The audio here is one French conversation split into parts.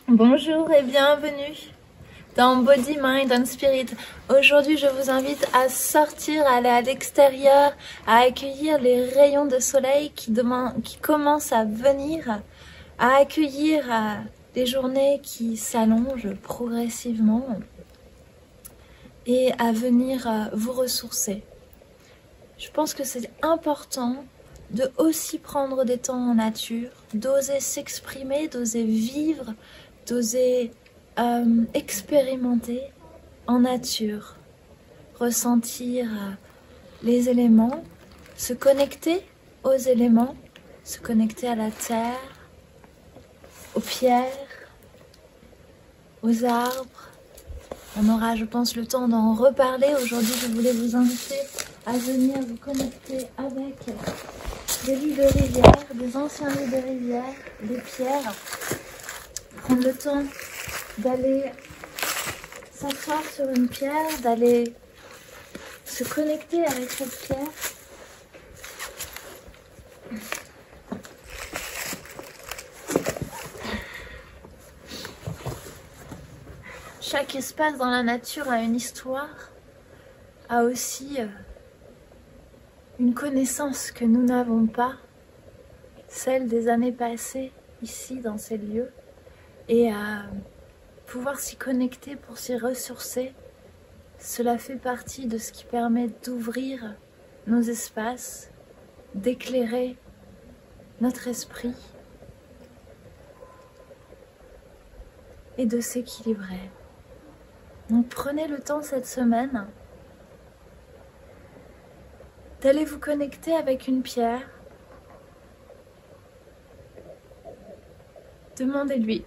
Bonjour et bienvenue dans Body, Mind and Spirit. Aujourd'hui, je vous invite à sortir, à aller à l'extérieur, à accueillir les rayons de soleil qui commencent à venir, à accueillir les journées qui s'allongent progressivement et à venir vous ressourcer. Je pense que c'est important de aussi prendre des temps en nature, d'oser s'exprimer, d'oser vivre, d'oser expérimenter en nature, ressentir les éléments, se connecter aux éléments, se connecter à la terre, aux pierres, aux arbres. On aura, je pense, le temps d'en reparler. Aujourd'hui, je voulais vous inviter à venir vous connecter avec des lits de rivière, des anciens lits de rivière, des pierres. Prendre le temps d'aller s'asseoir sur une pierre, d'aller se connecter avec cette pierre. Chaque espace dans la nature a une histoire, a aussi une connaissance que nous n'avons pas, celle des années passées ici dans ces lieux. Et à pouvoir s'y connecter pour s'y ressourcer, cela fait partie de ce qui permet d'ouvrir nos espaces, d'éclairer notre esprit et de s'équilibrer. Donc prenez le temps cette semaine d'aller vous connecter avec une pierre. Demandez-lui.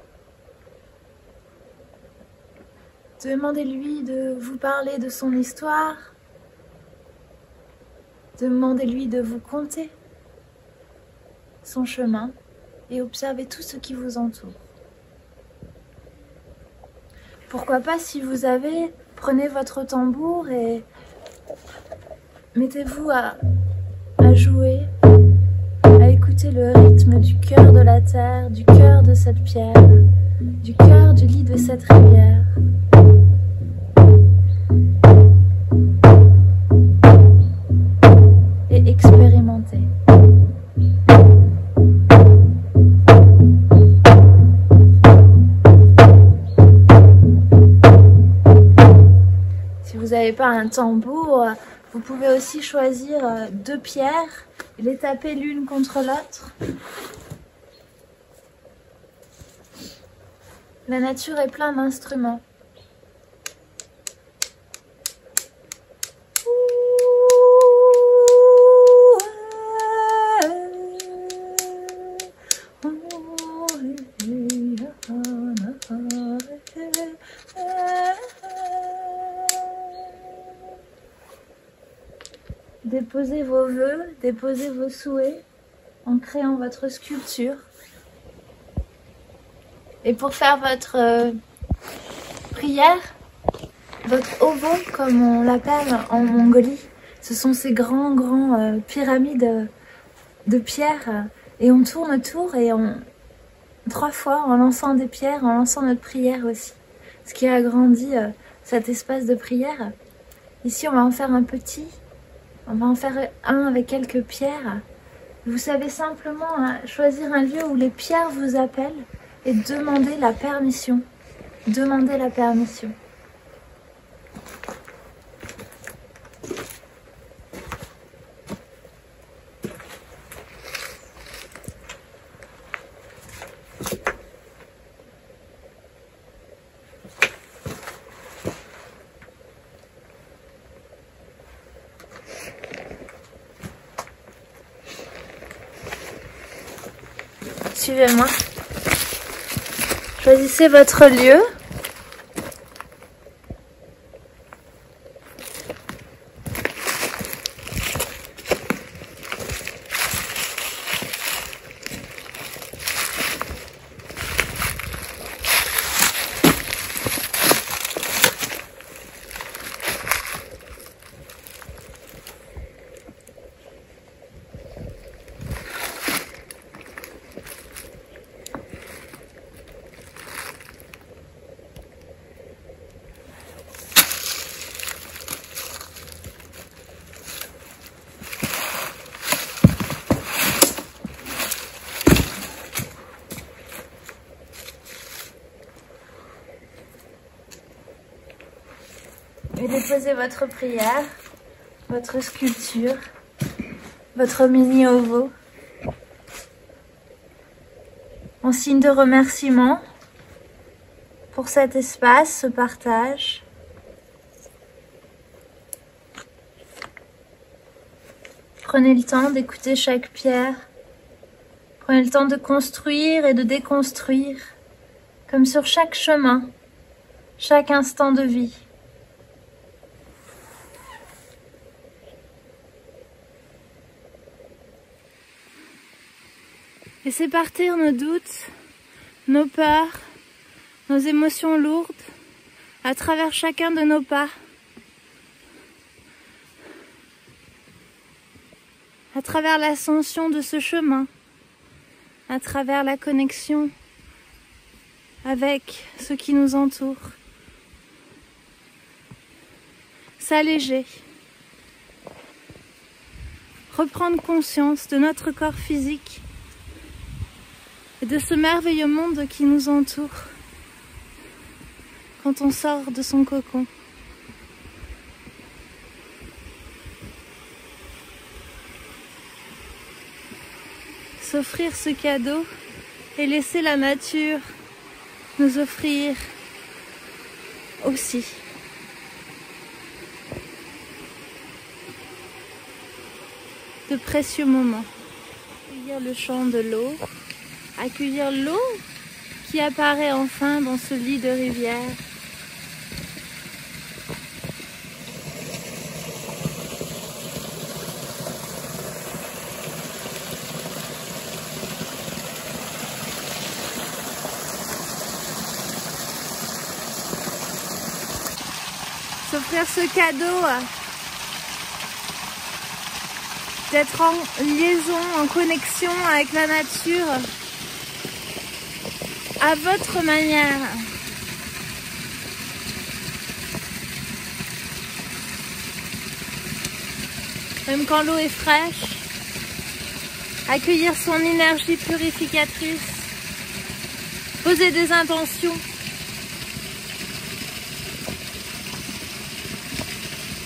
Demandez-lui de vous parler de son histoire. Demandez-lui de vous conter son chemin et observez tout ce qui vous entoure. Pourquoi pas, si vous avez, prenez votre tambour et mettez-vous à jouer, à écouter le rythme du cœur de la terre, du cœur de cette pierre, du cœur du lit de cette rivière. Et expérimenter. Si vous n'avez pas un tambour, vous pouvez aussi choisir deux pierres et les taper l'une contre l'autre. La nature est pleine d'instruments. Déposez vos vœux, déposez vos souhaits en créant votre sculpture. Et pour faire votre prière, votre ovo, comme on l'appelle en Mongolie, ce sont ces grands pyramides de pierre. Et on tourne autour et trois fois en lançant des pierres, en lançant notre prière aussi. Ce qui agrandit cet espace de prière. Ici, on va en faire un petit. On va en faire un avec quelques pierres. Vous savez simplement choisir un lieu où les pierres vous appellent et demander la permission. Demandez la permission. Suivez-moi. Choisissez votre lieu. et déposez votre prière, votre sculpture, votre mini ovo en signe de remerciement pour cet espace, ce partage. Prenez le temps d'écouter chaque pierre. Prenez le temps de construire et de déconstruire, comme sur chaque chemin, chaque instant de vie. Laissez partir nos doutes, nos peurs, nos émotions lourdes à travers chacun de nos pas. À travers l'ascension de ce chemin, à travers la connexion avec ce qui nous entoure. S'alléger. Reprendre conscience de notre corps physique et de ce merveilleux monde qui nous entoure quand on sort de son cocon. S'offrir ce cadeau et laisser la nature nous offrir aussi. De précieux moments. Accueillir le chant de l'eau, accueillir l'eau qui apparaît enfin dans ce lit de rivière. S'offrir ce cadeau d'être en liaison, en connexion avec la nature à votre manière. Même quand l'eau est fraîche, accueillir son énergie purificatrice, poser des intentions.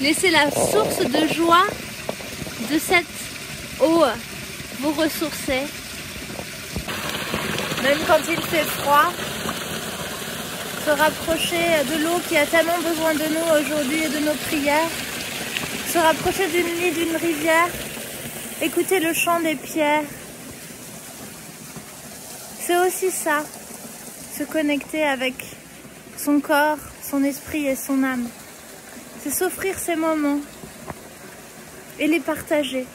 Laissez la source de joie de cette eau vous ressourcer. Même quand il fait froid, se rapprocher de l'eau qui a tellement besoin de nous aujourd'hui et de nos prières. Se rapprocher d'une lit, d'une rivière. Écouter le chant des pierres. C'est aussi ça, se connecter avec son corps, son esprit et son âme. C'est s'offrir ces moments et les partager.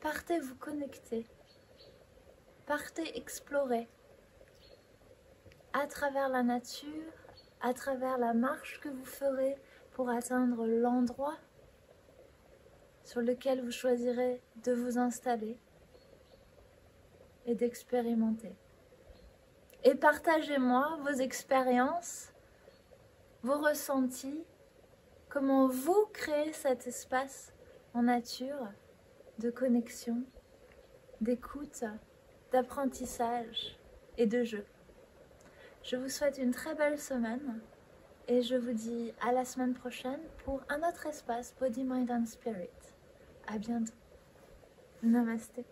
Partez vous connecter. Partez explorer. À travers la nature, à travers la marche que vous ferez pour atteindre l'endroit sur lequel vous choisirez de vous installer et d'expérimenter. Et partagez-moi vos expériences, vos ressentis, comment vous créez cet espace en nature de connexion, d'écoute, d'apprentissage et de jeu. Je vous souhaite une très belle semaine et je vous dis à la semaine prochaine pour un autre espace Body, Mind and Spirit. À bientôt. Namasté.